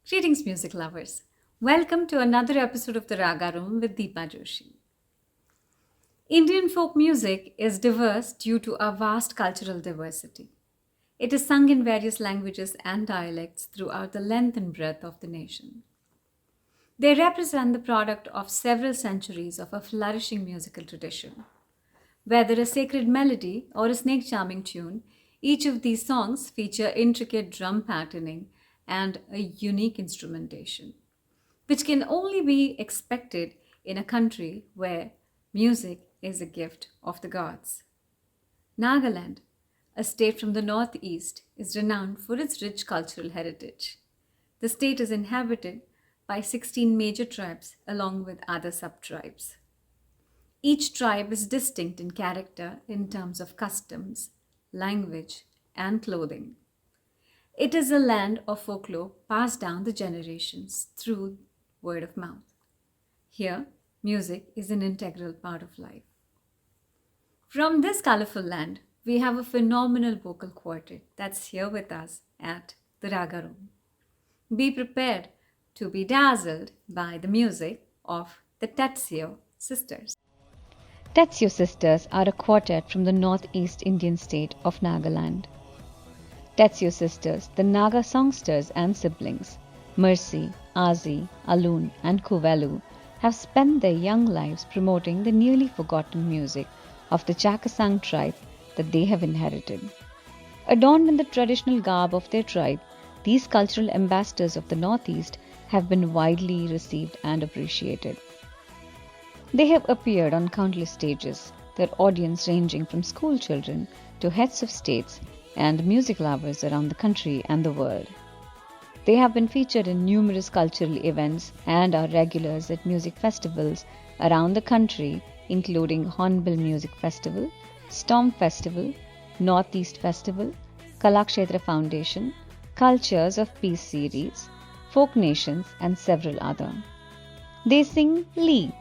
Greetings, music lovers. Welcome to another episode of the Raaga Room with Deepa Joshi. Indian folk music is diverse due to our vast cultural diversity. It is sung in various languages and dialects throughout the length and breadth of the nation. They represent the product of several centuries of a flourishing musical tradition. Whether a sacred melody or a snake charming tune, each of these songs feature intricate drum patterning and a unique instrumentation, which can only be expected in a country where music is a gift of the gods. Nagaland, a state from the northeast, is renowned for its rich cultural heritage. The state is inhabited by 16 major tribes along with other sub-tribes. Each tribe is distinct in character in terms of customs, language, and clothing. It is a land of folklore passed down the generations through word of mouth. Here, music is an integral part of life. From this colorful land, we have a phenomenal vocal quartet that's here with us at the Raaga Room. Be prepared to be dazzled by the music of the Tetseo Sisters. Tetseo Sisters are a quartet from the northeast Indian state of Nagaland. Tetseo Sisters, the Naga songsters and siblings, Mercy, Azi, Alune, and Kuvelu, have spent their young lives promoting the nearly forgotten music of the Chakhesang tribe that they have inherited. Adorned in the traditional garb of their tribe, these cultural ambassadors of the Northeast have been widely received and appreciated. They have appeared on countless stages, their audience ranging from school children to heads of states and music lovers around the country and the world. They have been featured in numerous cultural events and are regulars at music festivals around the country, including Hornbill Music Festival, Storm Festival, Northeast Festival, Kalakshetra Foundation, Cultures of Peace Series, Folk Nations, and several other. They sing Lee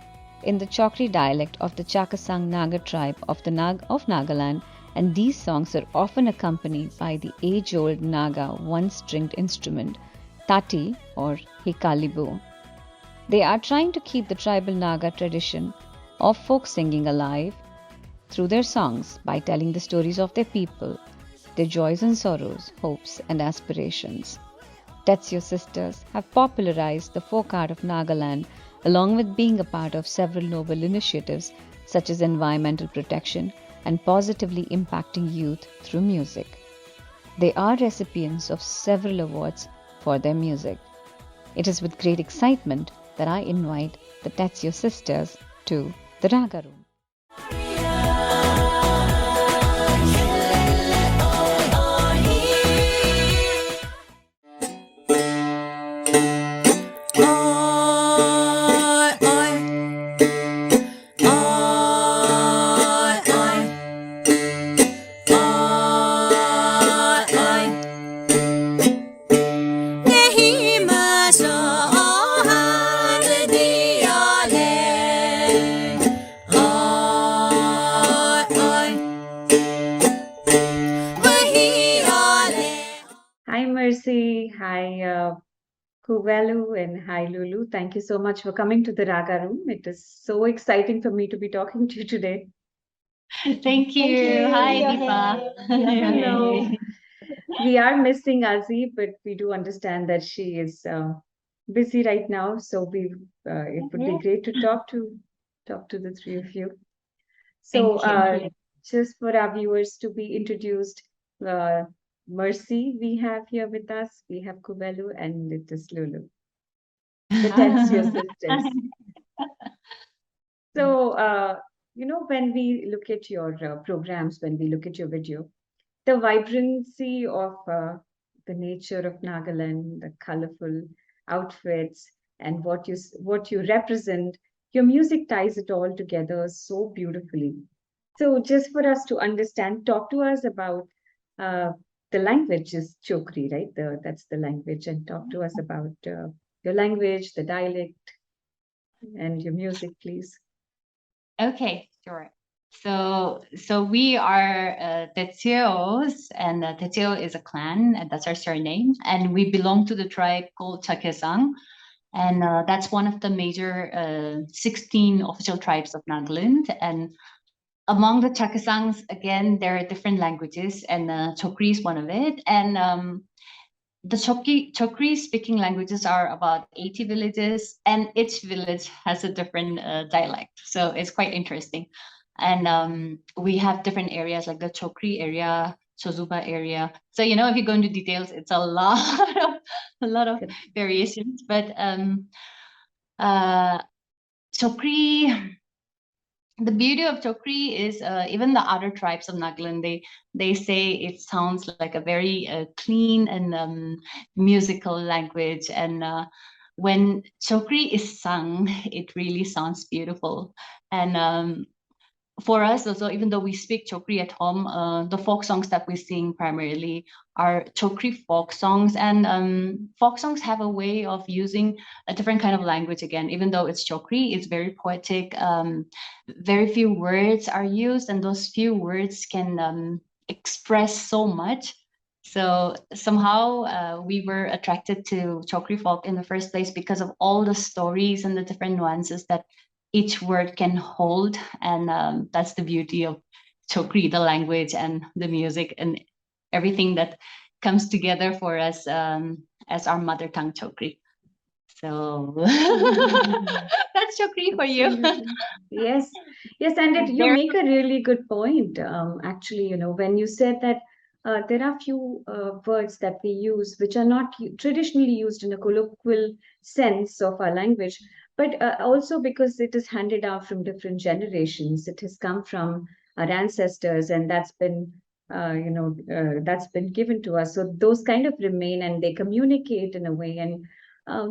in the Chokri dialect of the Chakhesang Naga tribe of Nagaland, and these songs are often accompanied by the age-old Naga one-stringed instrument, tati or hikalibo. They are trying to keep the tribal Naga tradition of folk singing alive through their songs by telling the stories of their people, their joys and sorrows, hopes and aspirations. Tetseo Sisters have popularized the folk art of Nagaland along with being a part of several noble initiatives such as environmental protection and positively impacting youth through music. They are recipients of several awards for their music. It is with great excitement that I invite the Tetseo Sisters to the Raaga Room. Hi, Kuvelu, and hi, Lulu. Thank you so much for coming to the Raaga Room. It is so exciting for me to be talking to you today. Thank you. Hi, Deepa. Hello. We are missing Azi, but we do understand that she is busy right now. So it would be great to talk to the three of you. So just for our viewers to be introduced, Mercy we have here with us. We have Kuvelu and it is Lulu, the Tetseo Sisters. So, when we look at your programs, when we look at your video, the vibrancy of the nature of Nagaland, the colorful outfits, and what you represent, your music ties it all together so beautifully. So just for us to understand, talk to us about uh, the language is Chokri, right? That's the language, and talk to us about your language, the dialect, and your music, please. Okay, sure. So we are Tetseos, and Tetseo is a clan, and that's our surname, and we belong to the tribe called Chakhesang, and that's one of the major 16 official tribes of Nagaland. And among the Chakhesangs, again, there are different languages, and Chokri is one of it. And the Chokri speaking languages are about 80 villages, and each village has a different dialect. So it's quite interesting. And we have different areas like the Chokri area, Chozuba area. So, if you go into details, it's a lot of variations. But Chokri, the beauty of Chokri is even the other tribes of Nagaland, they say it sounds like a very clean and musical language. And when Chokri is sung, it really sounds beautiful. And for us also, even though we speak Chokri at home, the folk songs that we sing primarily are Chokri folk songs. And folk songs have a way of using a different kind of language again. Even though it's Chokri, it's very poetic. Very few words are used, and those few words can express so much. So somehow we were attracted to Chokri folk in the first place because of all the stories and the different nuances that each word can hold. And that's the beauty of Chokri, the language and the music and everything that comes together for us as our mother tongue Chokri. So that's Chokri for you. Yes, and you make a really good point. Actually, when you said that there are few words that we use which are not traditionally used in a colloquial sense of our language, but also because it is handed down from different generations. It has come from our ancestors, and that's been given to us. So those kind of remain, and they communicate in a way. And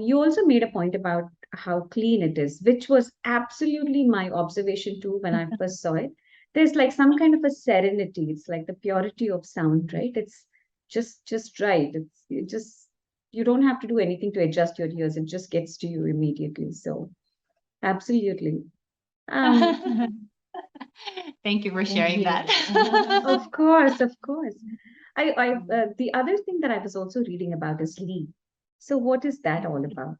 you also made a point about how clean it is, which was absolutely my observation too when I first saw it. There's like some kind of a serenity. It's like the purity of sound, right? It's just right. You don't have to do anything to adjust your ears. It just gets to you immediately. So absolutely. Thank you for sharing that. Of course, of course. The other thing that I was also reading about is Lee. So what is that all about?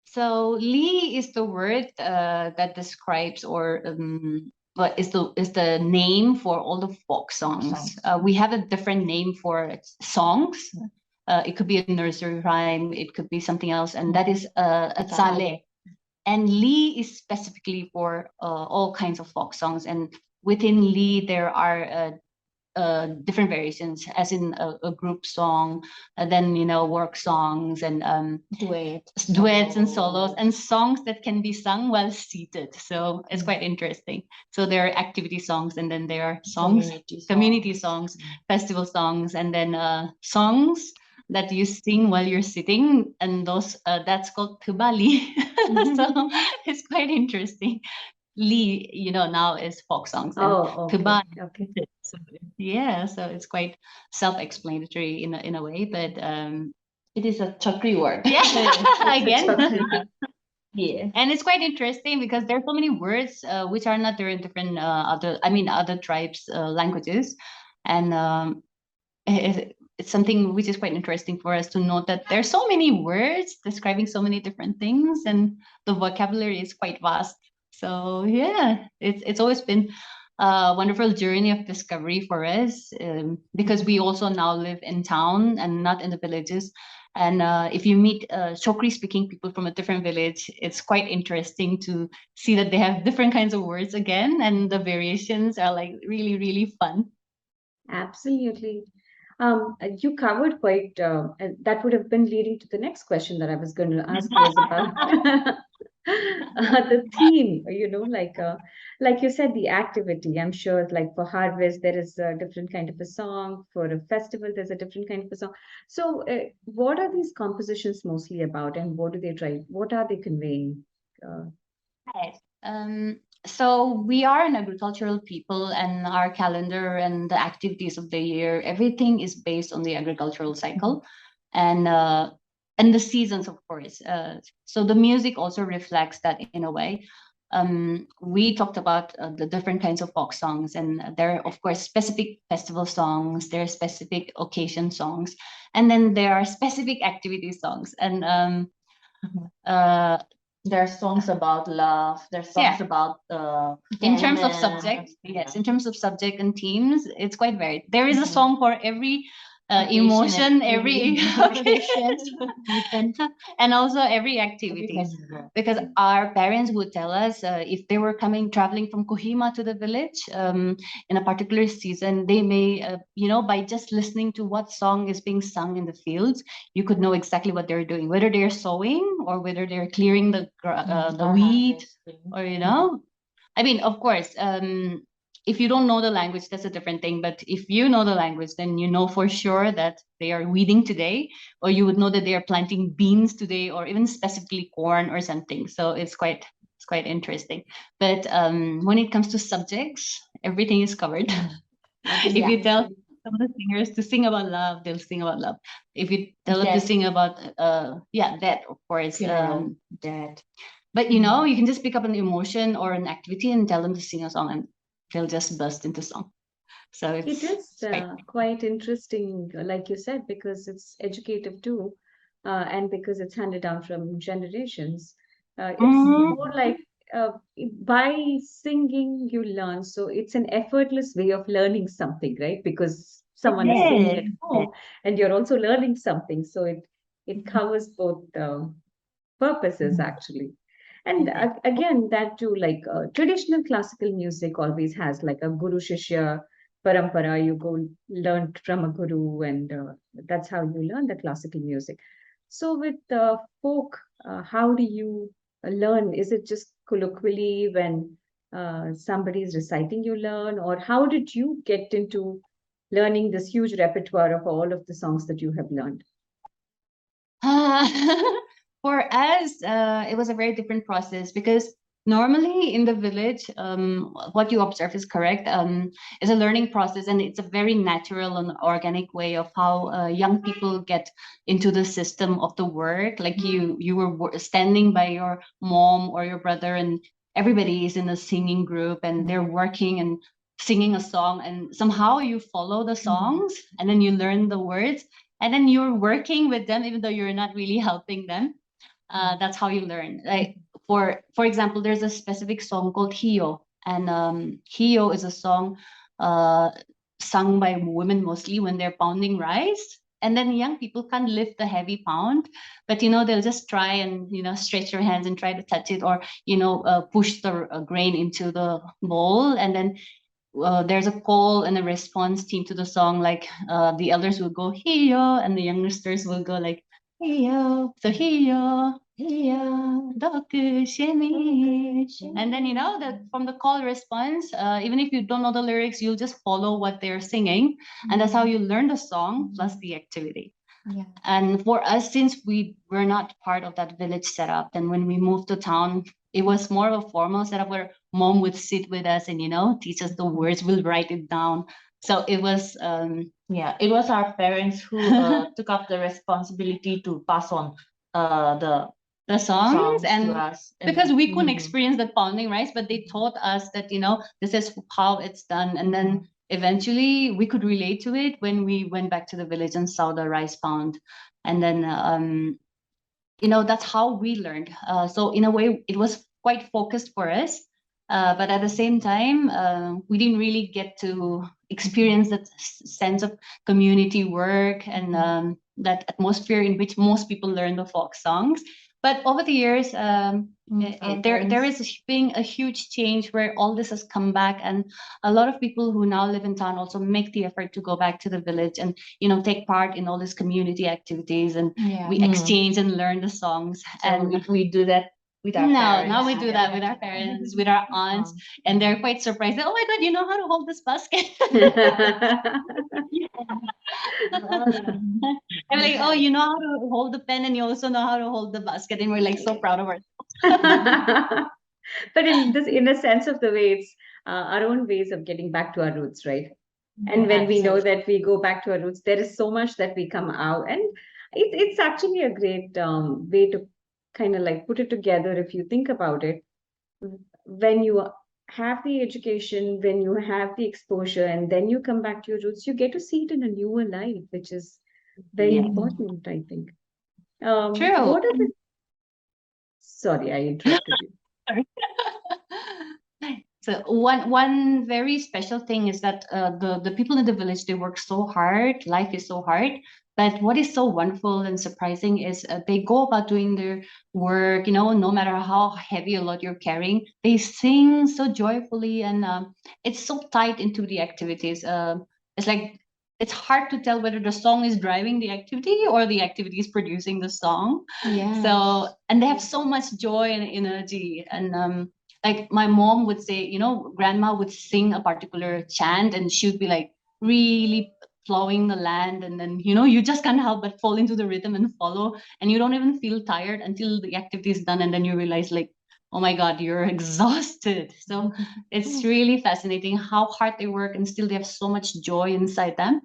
So Li is the word that describes or what is the name for all the folk songs. We have a different name for songs. It could be a nursery rhyme. It could be something else, and that is a tsale. And Li is specifically for all kinds of folk songs. And within Li, there are different variations, as in a group song, then work songs and duets and solos, and songs that can be sung while seated. So it's quite interesting. So there are activity songs, and then there are songs, community songs, festival songs, and then songs that you sing while you're sitting, and those that's called tubali. So it's quite interesting. Lee, now is folk songs. And okay. Okay. So, yeah, so it's quite self-explanatory in a way, but it is a Chokri word. Yeah, again. Yeah. And it's quite interesting because there are so many words which are not there in different other tribes' languages, and it's something which is quite interesting for us to note that there's so many words describing so many different things, and the vocabulary is quite vast. So yeah, it's always been a wonderful journey of discovery for us, because we also now live in town and not in the villages. And if you meet Chokri speaking people from a different village, it's quite interesting to see that they have different kinds of words again, and the variations are like really, really fun. Absolutely. You covered quite, and that would have been leading to the next question that I was going to ask was about the theme, like you said, the activity. I'm sure, like for harvest, there is a different kind of a song. For a festival, there's a different kind of a song. So, what are these compositions mostly about, and what do they try? What are they conveying? Right. So we are an agricultural people, and our calendar and the activities of the year, everything is based on the agricultural cycle, and the seasons, of course. So the music also reflects that in a way. We talked about the different kinds of folk songs, and there are, of course, specific festival songs, there are specific occasion songs, and then there are specific activity songs. And There are songs about love. There are songs about in terms of women. subject, Yeah. yes, in terms of subject and themes, it's quite varied. There is a Mhm. song for every Occasion, emotion, every occasion. and also every activity. festival. Because our parents would tell us if they were traveling from Kohima to the village in a particular season, they may, by just listening to what song is being sung in the fields, you could know exactly what they're doing, whether they're sowing or whether they're clearing the wheat, or I mean, of course, if you don't know the language, that's a different thing. But if you know the language, then you know for sure that they are weeding today, or you would know that they are planting beans today, or even specifically corn or something. So it's quite interesting. But when it comes to subjects, everything is covered. If you tell some of the singers to sing about love, they'll sing about love. If you tell them to sing about that, of course, That. but you can just pick up an emotion or an activity and tell them to sing a song, and they'll just burst into song. So It is it's quite interesting, like you said, because it's educative too, and because it's handed down from generations. It's more like uh, by singing you learn. So it's an effortless way of learning something, right? Because someone is singing at home and you're also learning something. So it covers both purposes actually. And again, that too, like traditional classical music always has like a guru shishya parampara. You go learn from a guru, and that's how you learn the classical music. So with folk, how do you learn? Is it just colloquially when somebody is reciting you learn, or how did you get into learning this huge repertoire of all of the songs that you have learned? For us, it was a very different process, because normally in the village, what you observe is correct. It's a learning process, and it's a very natural and organic way of how young people get into the system of the work. Like you were standing by your mom or your brother, and everybody is in a singing group, and they're working and singing a song, and somehow you follow the songs, and then you learn the words, and then you're working with them even though you're not really helping them. That's how you learn. Like for example, there's a specific song called Hiyo, and Hiyo is a song uh, sung by women mostly when they're pounding rice. And then young people can't lift the heavy pound, but they'll just try and stretch your hands and try to touch it, or push the grain into the bowl, and then there's a call and a response team to the song. Like the elders will go hiyo, and the youngsters will go like hiyo. So hiyo, hiyo, doku shemi. And then that from the call response, even if you don't know the lyrics, you'll just follow what they're singing, and that's how you learn the song plus the activity. Yeah. And for us, since we were not part of that village setup, then when we moved to town, it was more of a formal setup where mom would sit with us and teach us the words. We'll write it down. So it was It was our parents who took up the responsibility to pass on the songs, and to us. because we couldn't experience the pounding rice, but they taught us that this is how it's done, and then eventually we could relate to it when we went back to the village and saw the rice pound, and then that's how we learned. So in a way, it was quite focused for us, but at the same time, we didn't really get to experience that sense of community work and that atmosphere in which most people learn the folk songs. But over the years, there is being a huge change where all this has come back, and a lot of people who now live in town also make the effort to go back to the village and take part in all these community activities, and we exchange and learn the songs. And if we do that with our parents. Now we do that with our parents, with our aunts, and they're quite surprised. Oh my God, you know how to hold this basket? I'm like, oh, you know how to hold the pen, and you also know how to hold the basket, and we're like so proud of ourselves. But in a sense of the way, it's our own ways of getting back to our roots, right? And when we know that we go back to our roots, there is so much that we come out, and it's actually a great way to kind of like put it together if you think about it. When you have the education, when you have the exposure, and then you come back to your roots, you get to see it in a newer light, which is very Yeah. important, I think. True. What are the... Sorry, I interrupted you. So one very special thing is that the people in the village, they work so hard. Life is so hard. But what is so wonderful and surprising is they go about doing their work, no matter how heavy a lot you're carrying, they sing so joyfully, and it's so tied into the activities. It's like it's hard to tell whether the song is driving the activity or the activity is producing the song. Yeah. So, and they have so much joy and energy, and like my mom would say, grandma would sing a particular chant, and she would be like really plowing the land, and then you just can't help but fall into the rhythm and follow, and you don't even feel tired until the activity is done, and then you realize like, oh my god, you're exhausted. So it's really fascinating how hard they work, and still they have so much joy inside them.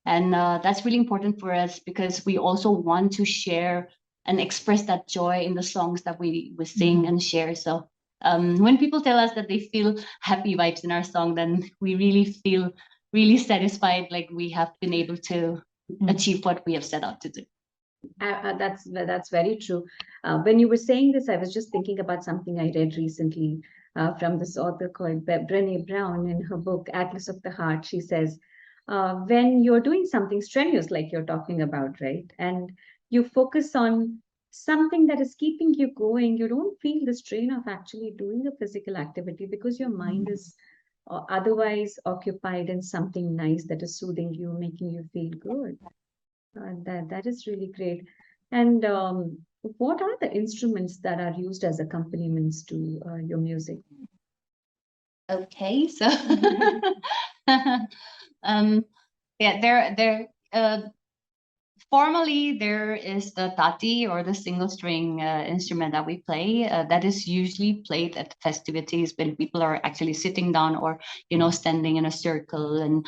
And that's really important for us, because we also want to share and express that joy in the songs that we sing and share. So when people tell us that they feel happy vibes in our song, then we really feel really satisfied, like we have been able to achieve what we have set out to do. That's very true. When you were saying this, I was just thinking about something I read recently from this author called Brené Brown. In her book Atlas of the Heart, she says, when you're doing something strenuous like you're talking about, right, and you focus on something that is keeping you going, you don't feel the strain of actually doing a physical activity, because your mind is otherwise occupied in something nice that is soothing you, making you feel good. That is really great. And what are the instruments that are used as accompaniments to your music? Okay, so yeah, formally there is the tati, or the single string instrument that we play, that is usually played at festivities when people are actually sitting down, or standing in a circle, and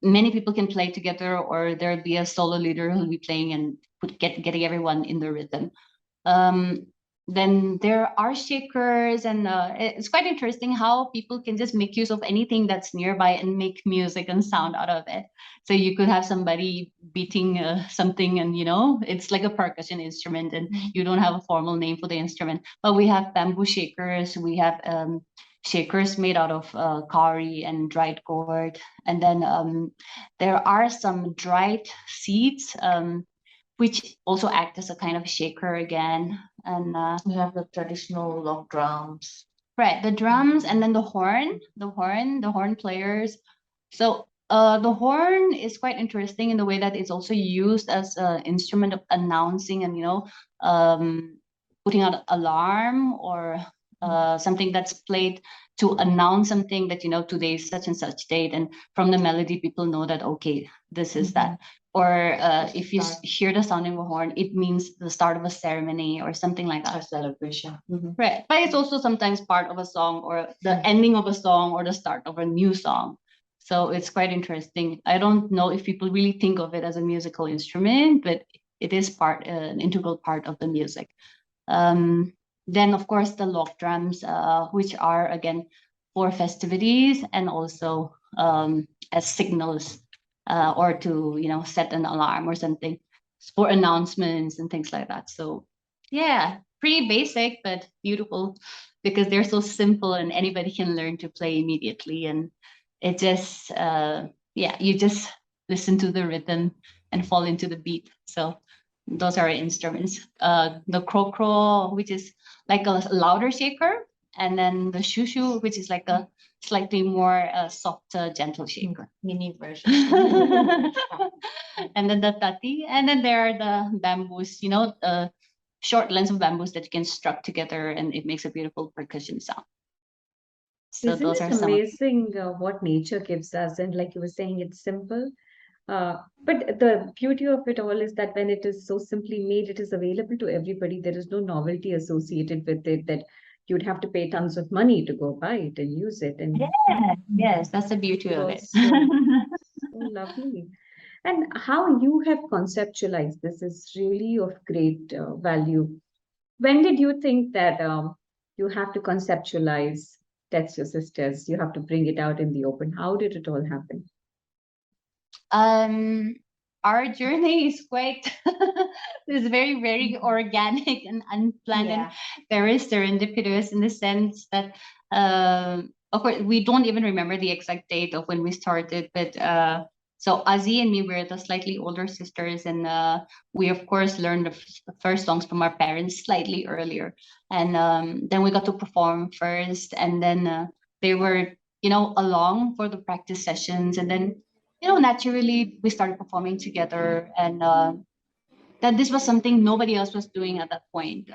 many people can play together, or there'll be a solo leader who'll be playing and getting everyone in the rhythm. Then there are shakers, and it's quite interesting how people can just make use of anything that's nearby and make music and sound out of it. So you could have somebody beating something, and it's like a percussion instrument, and you don't have a formal name for the instrument. But we have bamboo shakers, we have shakers made out of kauri and dried gourd, and then there are some dried seeds, which also act as a kind of shaker again. And We have the traditional log drums. right, the drums, and then the horn players. So the horn is quite interesting in the way that it's also used as an instrument of announcing, and putting out alarm, or something that's played to announce something, that today is such and such date, and from the melody people know that, okay, this is that. Or if you hear the sounding of a horn, it means the start of a ceremony or something like that. A celebration. Right. But it's also sometimes part of a song, or the ending of a song, or the start of a new song. So it's quite interesting. I don't know if people really think of it as a musical instrument, but it is an integral part of the music. Then, of course, the log drums, which are, again, for festivities, and also as signals, or to set an alarm or something, for announcements and things like that. So yeah, pretty basic but beautiful, because they're so simple and anybody can learn to play immediately. And it just you just listen to the rhythm and fall into the beat. So those are instruments. The krokro, which is like a louder shaker, and then the shushu, which is like a slightly more softer, gentle shaker. Mini version. And then the tati, and then there are the bamboos, short lengths of bamboos that you can strap together, and it makes a beautiful percussion sound. So Isn't those it are some. amazing what nature gives us? And like you were saying, it's simple. But the beauty of it all is that when it is so simply made, it is available to everybody. There is no novelty associated with it, that you'd have to pay tons of money to go buy it and use it. And Yes, that's the beauty of it. so lovely. And how you have conceptualized this is really of great value. When did you think that you have to conceptualize Tetseo Sisters? You have to bring it out in the open. How did it all happen? Our journey is quite is very, very organic and unplanned and very serendipitous in the sense that of course we don't even remember the exact date of when we started, but so Azzy and me were the slightly older sisters, and we of course learned the first songs from our parents slightly earlier, and then we got to perform first, and then they were along for the practice sessions, and then naturally we started performing together, and that this was something nobody else was doing at that point.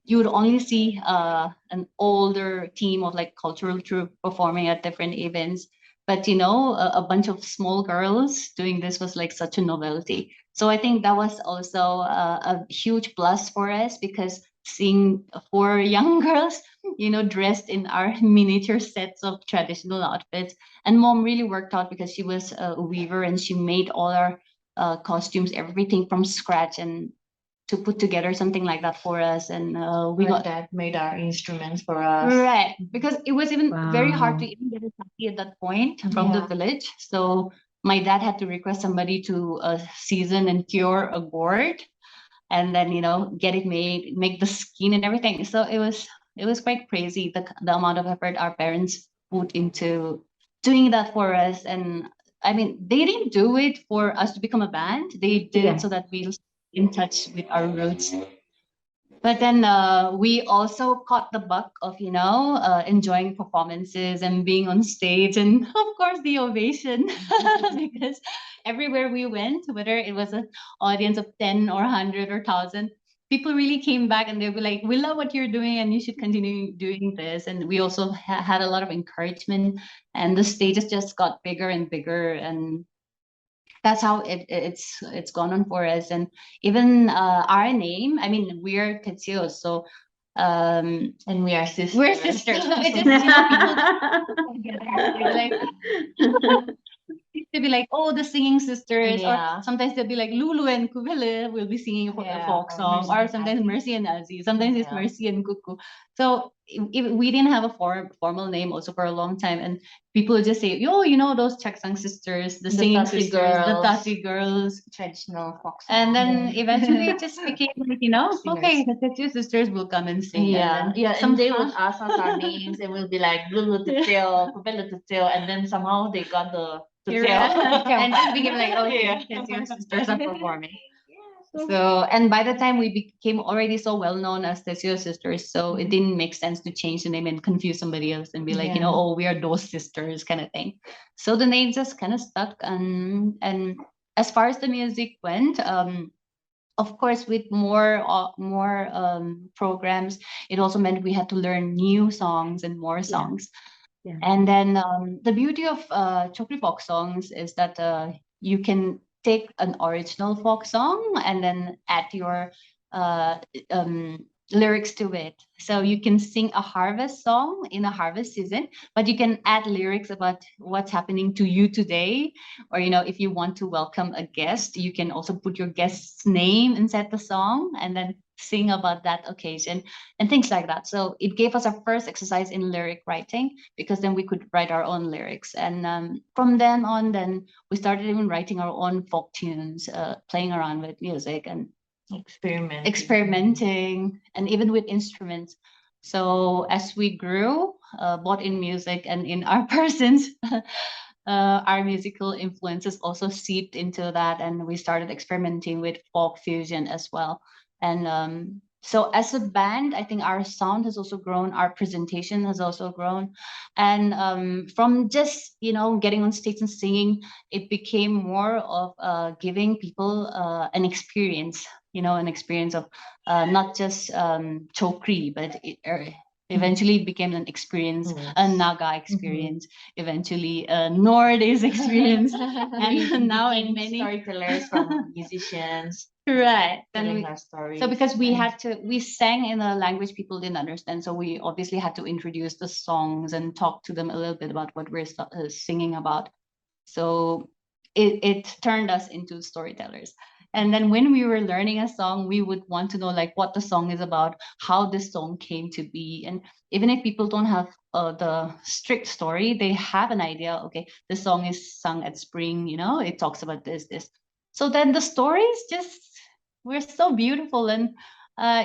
You would only see an older team of like cultural troupe performing at different events, but a bunch of small girls doing this was like such a novelty. So I think that was also a huge plus for us, because seeing 4 young girls dressed in our miniature sets of traditional outfits, and mom really worked out because she was a weaver and she made all our costumes, everything from scratch, and to put together something like that for us. And we got that made our instruments for us. Right, because it was even very hard to Wow. even get a tattoo at that point from the village. So my dad had to request somebody to season and cure a gourd, and then get it made, make the skin and everything. So it was quite crazy, the amount of effort our parents put into doing that for us. And I mean, they didn't do it for us to become a band. They did it so that we'll stay in touch with our roots. But then we also caught the bug of enjoying performances and being on stage, and of course the ovation, because everywhere we went, whether it was an audience of 10 or 100 or 1,000, people really came back and they were like, we love what you're doing and you should continue doing this. And we also had a lot of encouragement, and the stages just got bigger and bigger, and that's how it's gone on for us. And even our name, I mean, we're Tetseo, so and we are sisters. We're sisters. So it just people together. Like they'd be like, oh, the singing sisters, or sometimes they'll be like Lulu and Kuvelu will be singing a folk song, or sometimes Mercy and Azzy, sometimes it's Mercy and Kuku. So if we didn't have a formal name also for a long time, and people would just say, yo, those Chakhesang sisters, the singing sisters, the Tati girls, traditional folk song. and then eventually it just became like, okay, the Tetseo sisters will come and sing. And they would ask us our names, and we'll be like Lulu Tetseo, Kuvelu Tetseo, and then somehow they got the and just became like, okay, Tetseo sisters are performing. So, and by the time we became already so well known as Tetseo Sisters, so it didn't make sense to change the name and confuse somebody else and be like, oh, we are those sisters kind of thing. So the name just kind of stuck. And as far as the music went, of course, with more programs, it also meant we had to learn new songs and more songs. And then the beauty of Chokri folk songs is that you can take an original folk song and then add your lyrics to it. So you can sing a harvest song in a harvest season, but you can add lyrics about what's happening to you today. Or, if you want to welcome a guest, you can also put your guest's name inside the song and then sing about that occasion and things like that. So it gave us our first exercise in lyric writing, because then we could write our own lyrics. And from then on, then we started even writing our own folk tunes, playing around with music and experimenting, and even with instruments. So as we grew, both in music and in our persons, our musical influences also seeped into that, and we started experimenting with folk fusion as well. And so as a band, I think our sound has also grown, our presentation has also grown. And from just, getting on stage and singing, it became more of giving people an experience, an experience of not just Chokri, but Eventually, it became an experience, Yes. a Naga experience. Eventually, a Nordic experience, and now in many storytellers from musicians right. Then telling we, their stories. so because we and had to, we sang in a language people didn't understand, so we obviously had to introduce the songs and talk to them a little bit about what we're singing about. So it turned us into storytellers. And then when we were learning a song, we would want to know like what the song is about, how this song came to be. And even if people don't have the strict story, they have an idea. Okay, the song is sung at spring, you know, it talks about this. So then the stories just were so beautiful. And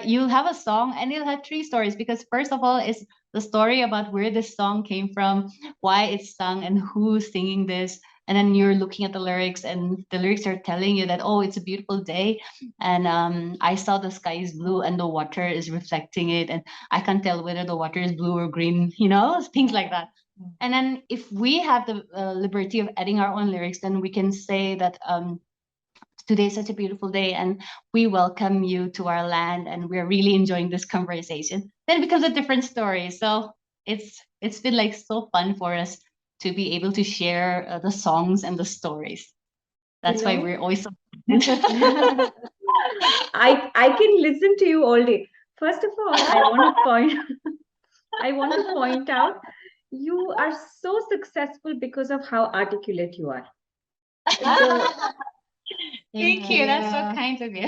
you'll have a song and you'll have three stories, because first of all, it's the story about where this song came from, why it's sung, and who's singing this. And then you're looking at the lyrics, and the lyrics are telling you that, oh, it's a beautiful day, and I saw the sky is blue and the water is reflecting it, and I can't tell whether the water is blue or green, you know, things like that. And then if we have the liberty of adding our own lyrics, then we can say that today is such a beautiful day, and we welcome you to our land, and we're really enjoying this conversation. Then it becomes a different story. So it's been like so fun for us to be able to share the songs and the stories. That's why know? we're always so I can listen to you all day. First of all, I want to point out you are so successful because of how articulate you are. The- Thank you. That's so Yeah. kind of you.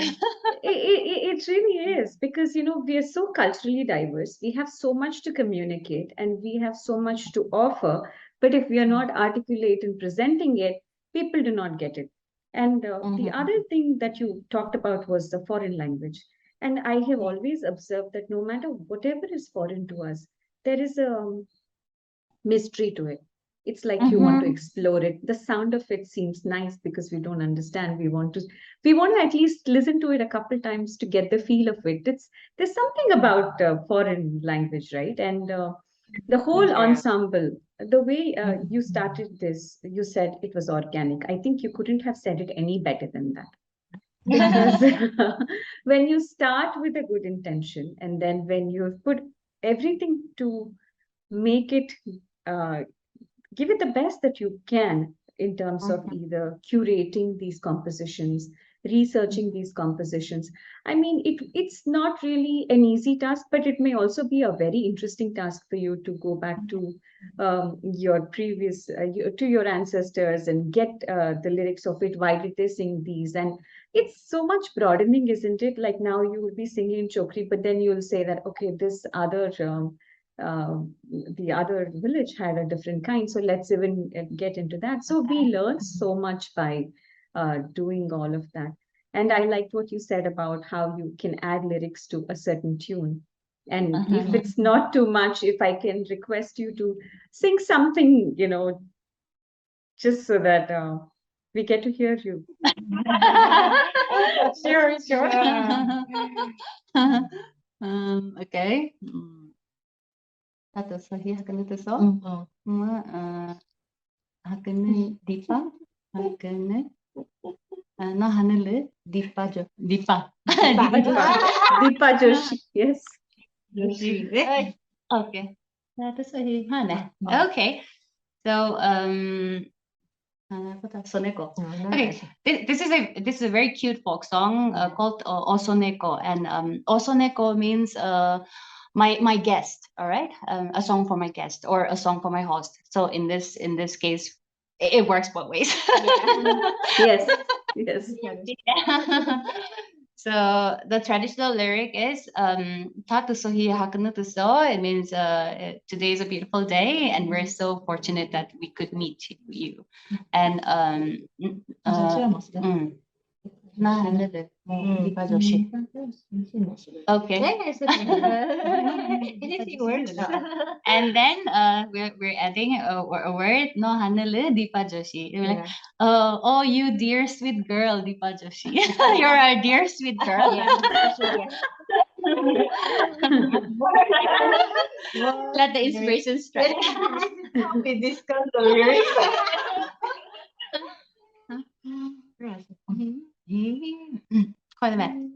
it really is, because we are so culturally diverse. We have so much to communicate and we have so much to offer. But if we are not articulate in presenting it, people do not get it. And the Mhm. other thing that you talked about was the foreign language. And I have always observed that no matter whatever is foreign to us, there is a mystery to it. It's like you want to Mhm. explore it. The sound of it seems nice because we don't understand. We want to at least listen to it a couple times to get the feel of it. There's something about foreign language, right? And the whole ensemble, the way you started this, you said it was organic. I think you couldn't have said it any better than that. Because when you start with a good intention, and then when you put everything to make it uh, give it the best that you can in terms of Mhm. either curating these compositions, researching these compositions. I mean, it's not really an easy task, but it may also be a very interesting task for you to go back to your previous to your ancestors and get the lyrics of it. Why did they sing these? And it's so much broadening, isn't it? Like now you will be singing Chokri, but then you'll say that, okay, this other uh, the other village had a different kind. So let's even get into that. So we learn so much by doing all of that. And I liked what you said about how you can add lyrics to a certain tune. And if Mhm. it's not too much, if I can request you to sing something, just so that we get to hear you. Sure, sure. Yeah. Okay. Tato sahi hakana taso. Hakana dipa. Hakana no hanale dipa jo dipa. Deepa Joshi, yes. Okay. Tato sahi hana. Okay. So Soneko. Okay, this is a very cute folk song called Osoneko, and Osoneko means my guest. All right, a song for my guest or a song for my host. So in this case, it works both ways. Yes, yes. So the traditional lyric is Tatusohi Hakanutuso. It means today is a beautiful day, and we're so fortunate that we could meet you. And nah, another. Okay. And then we're adding a word no hanale Deepa Joshi. We're like, oh you dear sweet girl Deepa Joshi. You're a dear sweet girl. Let the inspiration strike. We discuss the lyrics. Call the man.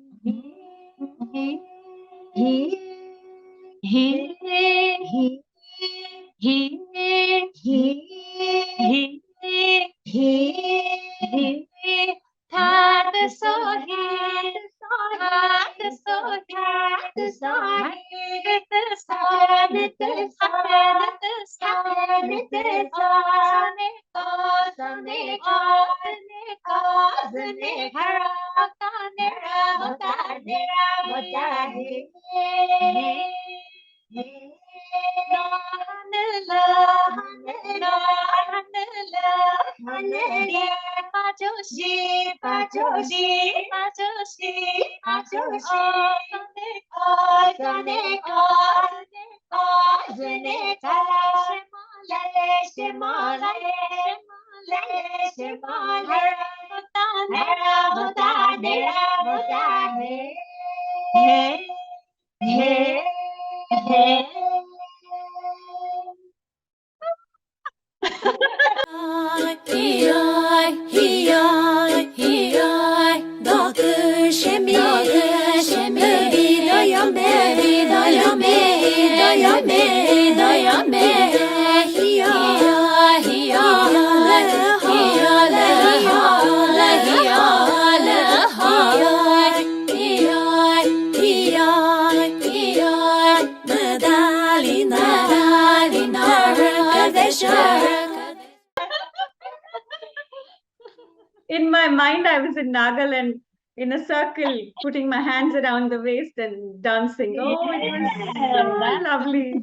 In my mind, I was in Nagaland in a circle, putting my hands around the waist and dancing. Oh, it was so lovely.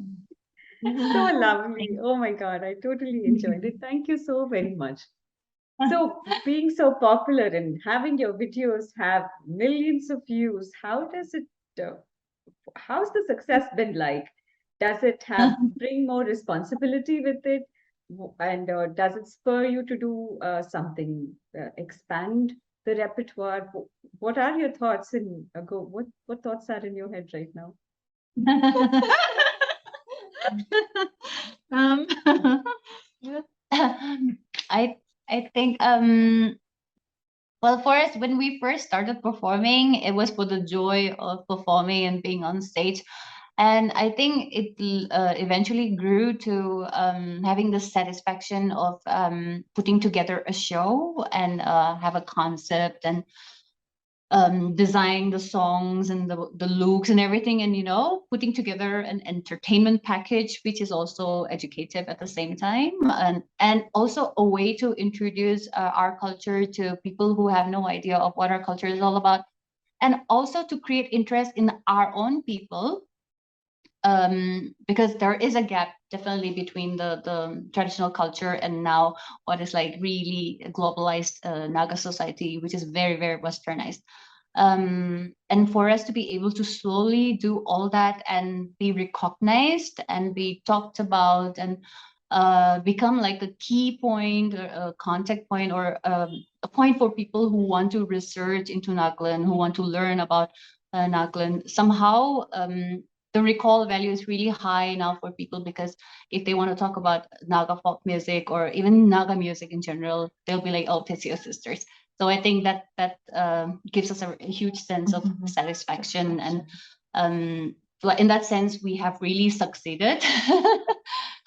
So lovely. Oh my God, I totally enjoyed it. Thank you so very much. So, being so popular and having your videos have millions of views, how does it, how's the success been like? Does it have bring more responsibility with it? And does it spur you to do something, expand the repertoire? What are your thoughts in what thoughts are in your head right now? I think well, for us, when we first started performing, it was for the joy of performing and being on stage. And I think it eventually grew to having the satisfaction of putting together a show and have a concept and designing the songs and the looks and everything, and putting together an entertainment package which is also educative at the same time, and also a way to introduce our culture to people who have no idea of what our culture is all about, and also to create interest in our own people, because there is a gap definitely between the traditional culture and now what is like really globalized Naga society, which is very, very westernized. And for us to be able to slowly do all that and be recognized and be talked about and become like a key point or a contact point or a point for people who want to research into Nagaland, who want to learn about Nagaland. Somehow the recall value is really high now for people, because if they want to talk about Naga folk music or even Naga music in general, they'll be like, oh, Tetseo Sisters. So I think that gives us a huge sense of satisfaction. And in that sense, we have really succeeded.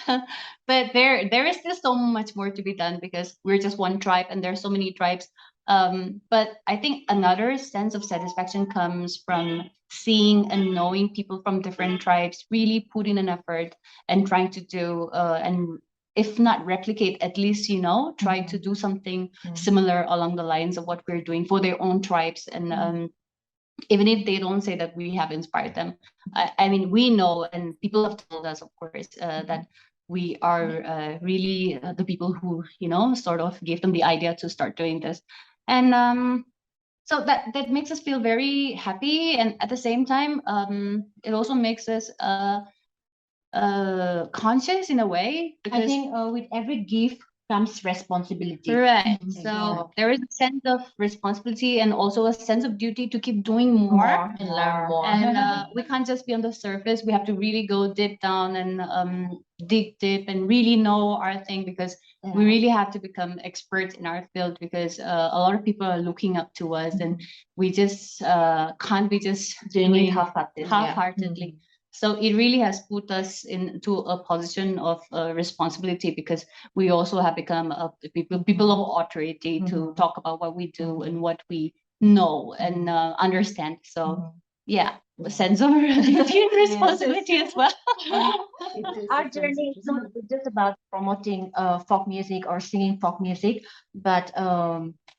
But there is still so much more to be done, because we're just one tribe and there's so many tribes. But I think another sense of satisfaction comes from seeing and knowing people from different tribes really put in an effort and trying to do and if not replicate, at least try to do something similar along the lines of what we're doing for their own tribes. And even if they don't say that we have inspired them, I mean, we know, and people have told us, of course, that we are really the people who sort of gave them the idea to start doing this. And so that makes us feel very happy, and at the same time it also makes us conscious in a way, because I think with every gift comes responsibility. right. So there is a sense of responsibility and also a sense of duty to keep doing more and learn more. And we can't just be on the surface. We have to really go deep down and dig deep and really know our thing, because we really have to become experts in our field, because a lot of people are looking up to us, and we just can't be just Doing it half-heartedly. So it really has put us into a position of responsibility, because we also have become people of authority to talk about what we do and what we know and understand. So a sense of duty and responsibility as well. It is Our a sense of journey is not just about promoting folk music or singing folk music, but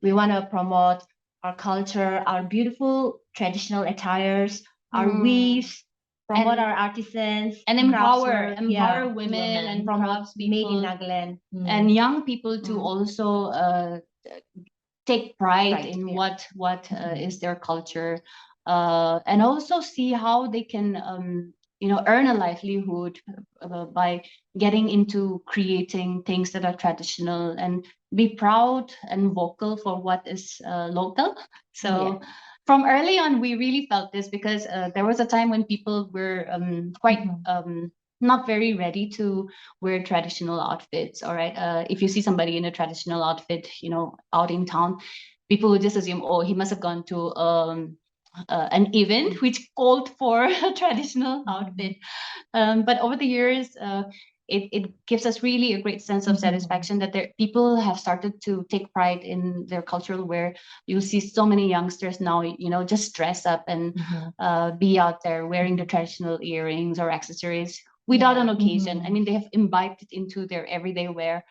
we want to promote our culture, our beautiful traditional attires, our weaves, promote And- our artisans, and empower craftswork, women and from craftspeople made in Nagaland. and young people to Mm. also take pride Pride, in yeah. what is their culture, and also see how they can earn a livelihood by getting into creating things that are traditional and be proud and vocal for what is local. So from early on, we really felt this because there was a time when people were quite not very ready to wear traditional outfits. All right. If you see somebody in a traditional outfit, out in town, people would just assume, oh, he must have gone to an event which called for a traditional outfit. But over the years, it gives us really a great sense of satisfaction that people have started to take pride in their cultural wear. You'll see so many youngsters now, just dress up and be out there wearing the traditional earrings or accessories without an occasion. I mean, they have imbibed it into their everyday wear.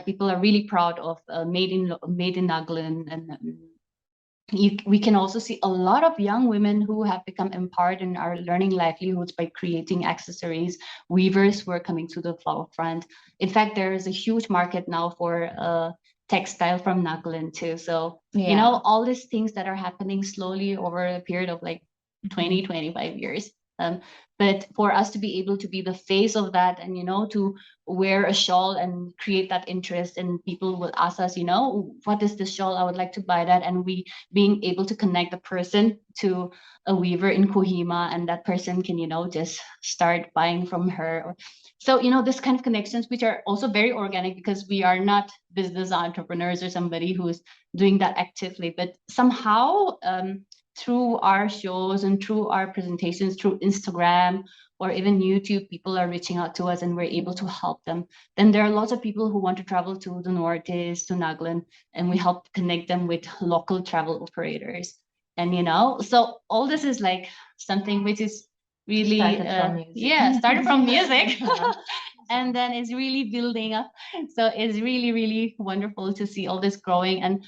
People are really proud of made in Nagaland, and we can also see a lot of young women who have become empowered and are learning livelihoods by creating accessories. Weavers were coming to the forefront. In fact, there is a huge market now for textile from Nagaland too. So, all these things that are happening slowly over a period of like 20, 25 years. But for us to be able to be the face of that and, to wear a shawl and create that interest, and people will ask us, what is this shawl? I would like to buy that. And we being able to connect the person to a weaver in Kohima, and that person can, just start buying from her. So, this kind of connections, which are also very organic because we are not business entrepreneurs or somebody who's doing that actively, but somehow through our shows and through our presentations, through Instagram or even YouTube, people are reaching out to us and we're able to help them. Then there are lots of people who want to travel to the Northeast, to Nagaland, and we help connect them with local travel operators. And, so all this is like something which is really, started from music. And then it's really building up. So it's really, really wonderful to see all this growing. And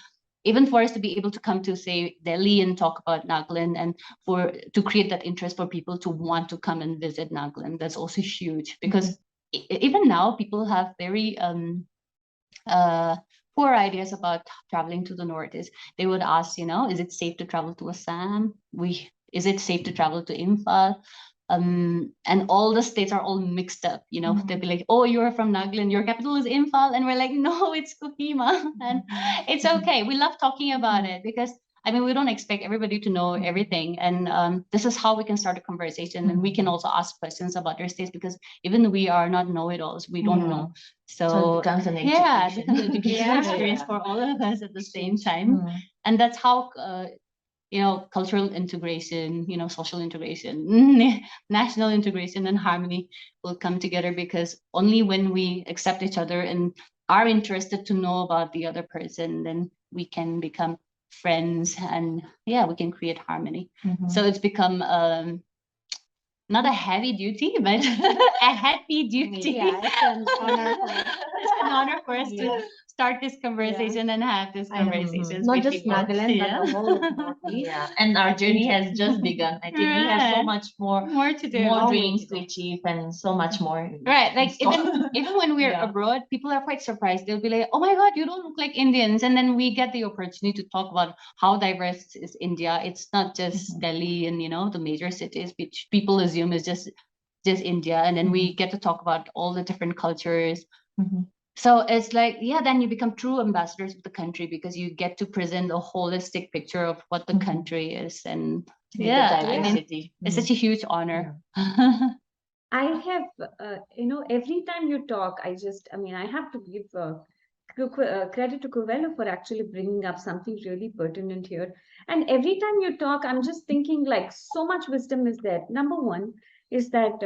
even for us to be able to come to, say, Delhi and talk about Nagaland, and to create that interest for people to want to come and visit Nagaland, that's also huge. Because even now, people have very poor ideas about traveling to the Northeast. They would ask, is it safe to travel to Assam? Is it safe to travel to Imphal? And all the states are all mixed up, they'll be like, oh, you're from Nagaland, your capital is Imphal, and we're like, no, it's Kohima. And it's okay, we love talking about it because we don't expect everybody to know everything, and this is how we can start a conversation, and we can also ask questions about their states, because even we are not know-it-alls, we don't know. So it becomes an education experience for all of us at the same time. And that's how cultural integration, social integration, national integration and harmony will come together, because only when we accept each other and are interested to know about the other person, then we can become friends, and we can create harmony. So it's become not a heavy duty, but a happy duty. It's an honor for us. It's an honor for us to start this conversation and have this conversation. Not just Nagaland, but the whole of Northeast. And our journey has just begun. I think we have so much more to do, more dreams to achieve, and so much more. Right, like even when we're abroad, people are quite surprised. They'll be like, "Oh my God, you don't look like Indians." And then we get the opportunity to talk about how diverse is India. It's not just Delhi and the major cities, which people assume is just India. And then we get to talk about all the different cultures. So it's like, then you become true ambassadors of the country, because you get to present a holistic picture of what the country is. And it's such a huge honor. I have, every time you talk, I have to give credit to Kuvelu for actually bringing up something really pertinent here. And every time you talk, I'm just thinking like so much wisdom is there. Number one is that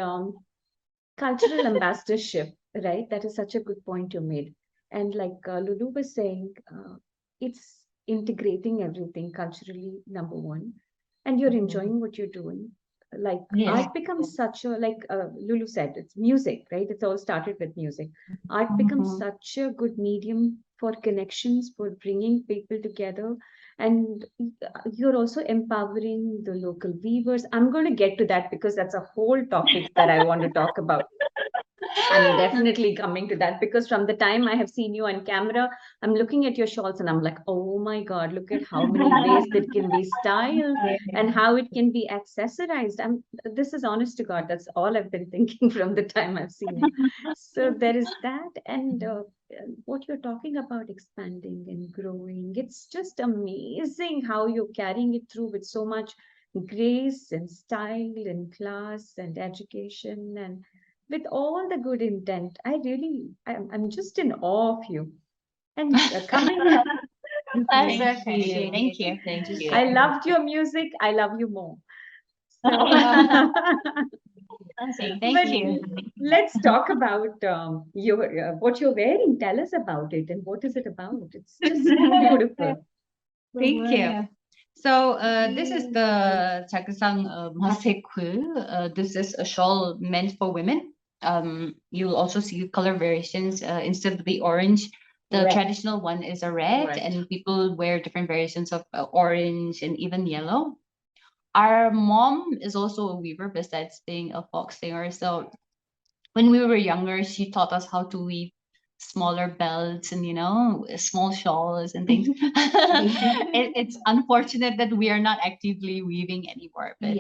cultural ambassadorship, right? That is such a good point you made. And like Lulu was saying, it's integrating everything culturally, number one. and you're enjoying what you're doing. Like art becomes such a, like Lulu said, it's music, right? It's all started with music. Art becomes such a good medium for connections, for bringing people together. And you're also empowering the local weavers. I'm going to get to that because that's a whole topic that I want to talk about. I'm definitely coming to that because from the time I have seen you on camera, I'm looking at your shawls and I'm like, oh my God, look at how many ways that can be styled and how it can be accessorized. This is honest to God. That's all I've been thinking from the time I've seen it. So there is that. And what you're talking about expanding and growing, it's just amazing how you're carrying it through with so much grace and style and class and education and with all the good intent. I'm just in awe of you. And coming, Thank you. Thank you. Thank you. I loved your music. I love you more. So, Thank but you. let's talk about your what you're wearing. Tell us about it and what is it about? It's just beautiful. Thank you. So this is the Chakhesang Masekwu. This is a shawl meant for women. You'll also see color variations. Instead of the orange, the Red. traditional one is a red, and people wear different variations of orange and even yellow. Our mom is also a weaver besides being a folk singer. So when we were younger, she taught us how to weave smaller belts and small shawls and things. It's unfortunate that we are not actively weaving anymore, but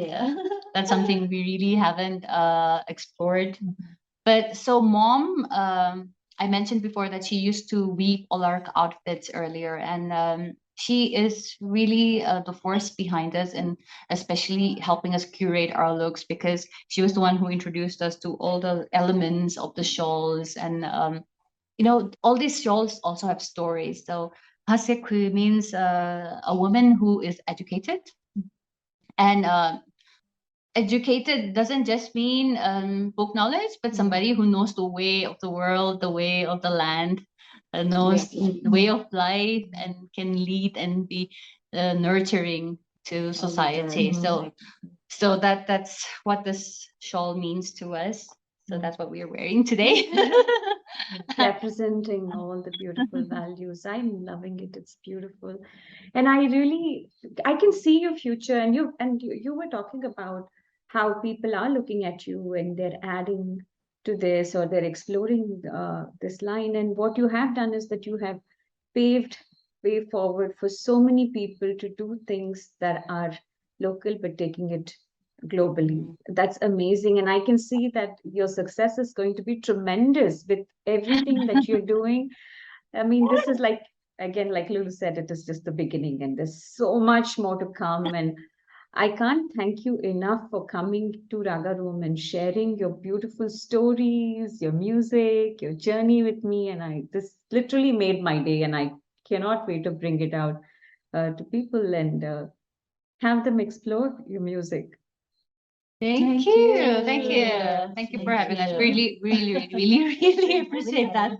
that's something we really haven't explored. But so mom, I mentioned before that she used to weave all our outfits earlier, and she is really the force behind us, and especially helping us curate our looks, because she was the one who introduced us to all the elements of the shawls. And all these shawls also have stories. So Hasekwu means a woman who is educated, and educated doesn't just mean book knowledge, but somebody who knows the way of the world, the way of the land, knows the way of life, and can lead and be nurturing to society. So that's what this shawl means to us. So that's what we are wearing today. Representing all the beautiful values. I'm loving it. It's beautiful. And I can see your future, and you were talking about how people are looking at you and they're adding to this, or they're exploring this line. And what you have done is that you have paved way forward for so many people to do things that are local but taking it globally. That's amazing. And I can see that your success is going to be tremendous with everything that you're doing. I mean, this is like, again, like Lulu said, it is just the beginning, and there's so much more to come. And I can't thank you enough for coming to Raaga Room and sharing your beautiful stories, your music, your journey with me. And this literally made my day, and I cannot wait to bring it out to people and have them explore your music. Thank you. Thank you for having us. Really, really, really, really appreciate that.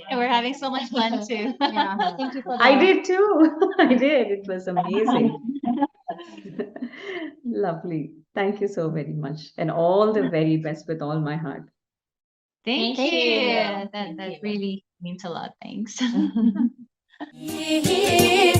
And we're having so much fun too. Thank you for I that. did too. I did. It was amazing. Lovely. Thank you so very much. And all the very best with all my heart. Thank Thank you. you. That really means a lot. Thanks. Yeah.